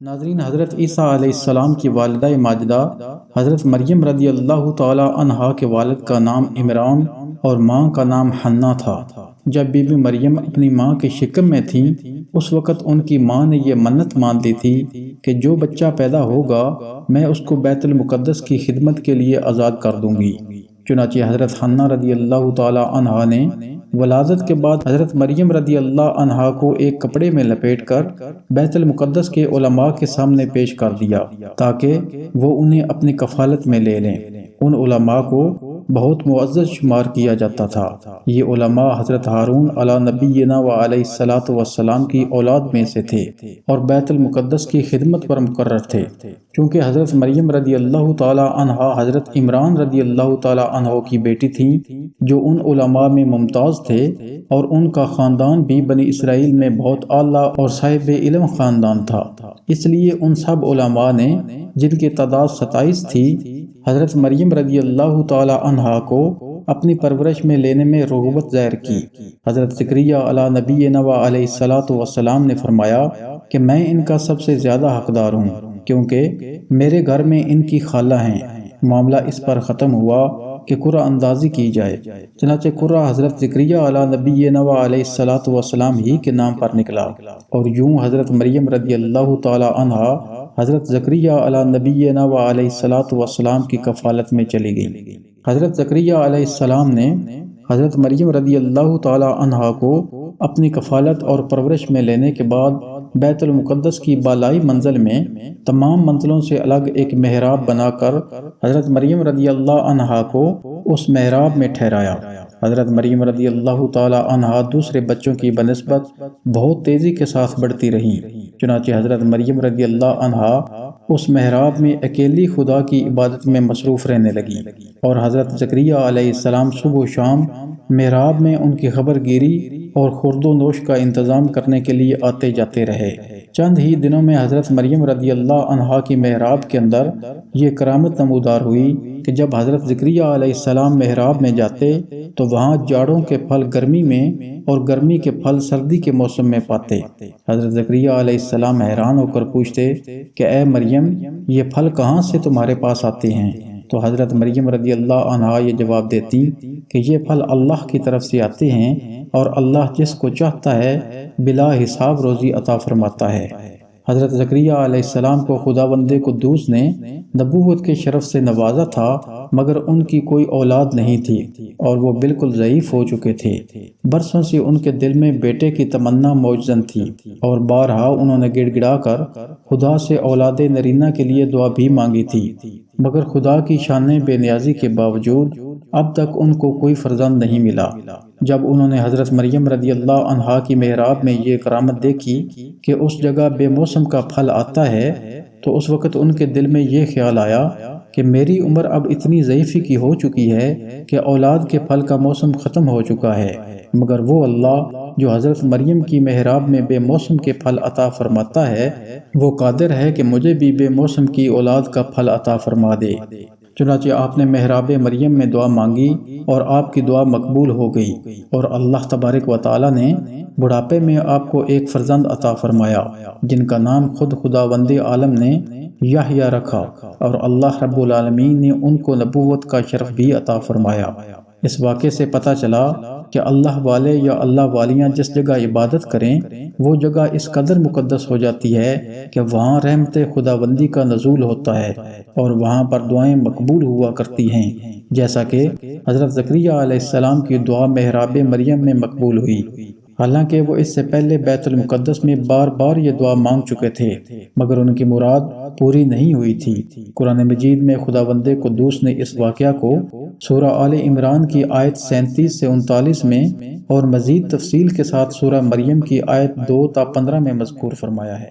ناظرین، حضرت عیسیٰ علیہ السلام کی والدہ ماجدہ حضرت مریم رضی اللہ تعالی عنہا کے والد کا نام عمران اور ماں کا نام حنہ تھا۔ جب بی بی مریم اپنی ماں کے شکم میں تھیں، اس وقت ان کی ماں نے یہ منت مان لی تھی کہ جو بچہ پیدا ہوگا میں اس کو بیت المقدس کی خدمت کے لیے آزاد کر دوں گی۔ چنانچہ حضرت حنہ رضی اللہ تعالی عنہا نے ولادت کے بعد حضرت مریم رضی اللہ عنہا کو ایک کپڑے میں لپیٹ کر بیت المقدس کے علماء کے سامنے پیش کر دیا تاکہ وہ انہیں اپنی کفالت میں لے لیں۔ ان علماء کو بہت معزز شمار کیا جاتا تھا۔ یہ علماء حضرت ہارون علی نبینا و علیہ الصلوۃ والسلام کی اولاد میں سے تھے اور بیت المقدس کی خدمت پر مقرر تھے۔ چونکہ حضرت مریم رضی اللہ تعالی عنہا حضرت عمران رضی اللہ تعالی عنہ کی بیٹی تھیں جو ان علماء میں ممتاز تھے، اور ان کا خاندان بھی بنی اسرائیل میں بہت اعلیٰ اور صاحب علم خاندان تھا، اس لیے ان سب علماء نے، جن کی تعداد 27 تھی، حضرت مریم رضی اللہ تعالی عنہا کو اپنی پرورش میں لینے میں رغبت ظاہر کی۔ حضرت زکریا علی نبینا و علیہ الصلوۃ والسلام نے فرمایا کہ میں ان کا سب سے زیادہ حقدار ہوں، کیونکہ میرے گھر میں ان کی خالہ ہیں۔ معاملہ اس پر ختم ہوا کہ قرعہ اندازی کی جائے، چنانچہ قرعہ حضرت زکریا علی نبینا و علیہ الصلوۃ والسلام ہی کے نام پر نکلا، اور یوں حضرت مریم رضی اللہ تعالی عنہا حضرت زکریا علی نبینا و علیہ الصلوۃ والسلام کی کفالت میں چلی گئی۔ حضرت زکریا علیہ السلام نے حضرت مریم رضی اللہ تعالی عنہا کو اپنی کفالت اور پرورش میں لینے کے بعد بیت المقدس کی بالائی منزل میں تمام منزلوں سے الگ ایک محراب بنا کر حضرت مریم رضی اللہ عنہا کو اس محراب میں ٹھہرایا۔ حضرت مریم رضی اللہ تعالی عنہا دوسرے بچوں کی بنسبت بہت تیزی کے ساتھ بڑھتی رہیں، چنانچہ حضرت مریم رضی اللہ عنہا اس محراب میں اکیلی خدا کی عبادت میں مصروف رہنے لگی، اور حضرت زکریا علیہ السلام صبح و شام محراب میں ان کی خبر گیری اور خورد و نوش کا انتظام کرنے کے لیے آتے جاتے رہے۔ چند ہی دنوں میں حضرت مریم رضی اللہ عنہا کی محراب کے اندر یہ کرامت نمودار ہوئی کہ جب حضرت زکریا علیہ السلام محراب میں جاتے تو وہاں جاڑوں کے پھل گرمی میں اور گرمی کے پھل سردی کے موسم میں پاتے۔ حضرت زکریا علیہ السلام حیران ہو کر پوچھتے کہ اے مریم، یہ پھل کہاں سے تمہارے پاس آتے ہیں؟ تو حضرت مریم رضی اللہ عنہا یہ جواب دیتی کہ یہ پھل اللہ کی طرف سے آتے ہیں، اور اللہ جس کو چاہتا ہے بلا حساب روزی عطا فرماتا ہے۔ حضرت زکریا علیہ السلام کو خداوند قدوس نے نبوت کے شرف سے نوازا تھا، مگر ان کی کوئی اولاد نہیں تھی اور وہ بالکل ضعیف ہو چکے تھے۔ برسوں سے ان کے دل میں بیٹے کی تمنا موجزن تھی، اور بارہا انہوں نے گڑ گڑا کر خدا سے اولاد نرینہ کے لیے دعا بھی مانگی تھی، مگر خدا کی شان بے نیازی کے باوجود اب تک ان کو کوئی فرزند نہیں ملا۔ جب انہوں نے حضرت مریم رضی اللہ عنہا کی محراب میں یہ کرامت دیکھی کہ اس جگہ بے موسم کا پھل آتا ہے، تو اس وقت ان کے دل میں یہ خیال آیا کہ میری عمر اب اتنی ضعیفی کی ہو چکی ہے کہ اولاد کے پھل کا موسم ختم ہو چکا ہے، مگر وہ اللہ جو حضرت مریم کی محراب میں بے موسم کے پھل عطا فرماتا ہے، وہ قادر ہے کہ مجھے بھی بے موسم کی اولاد کا پھل عطا فرما دے۔ چنانچہ آپ نے محراب مریم میں دعا مانگی اور آپ کی دعا مقبول ہو گئی، اور اللہ تبارک و تعالی نے بڑھاپے میں آپ کو ایک فرزند عطا فرمایا جن کا نام خود خداوند عالم نے یحییٰ رکھا، اور اللہ رب العالمین نے ان کو نبوت کا شرف بھی عطا فرمایا۔ اس واقعے سے پتہ چلا کہ اللہ والے یا اللہ والیاں جس جگہ عبادت کریں وہ جگہ اس قدر مقدس ہو جاتی ہے کہ وہاں رحمت خداوندی کا نزول ہوتا ہے، اور وہاں پر دعائیں مقبول ہوا کرتی ہیں، جیسا کہ حضرت زکریا علیہ السلام کی دعا محراب مریم میں مقبول ہوئی۔ حالانکہ وہ اس سے پہلے بیت المقدس میں بار بار یہ دعا مانگ چکے تھے، مگر ان کی مراد پوری نہیں ہوئی تھی۔ قرآن مجید میں خداوند قدوس نے اس واقعہ کو سورہ آل عمران کی آیت 37 سے 39 میں اور مزید تفصیل کے ساتھ سورہ مریم کی آیت 2 تا 15 میں مذکور فرمایا ہے۔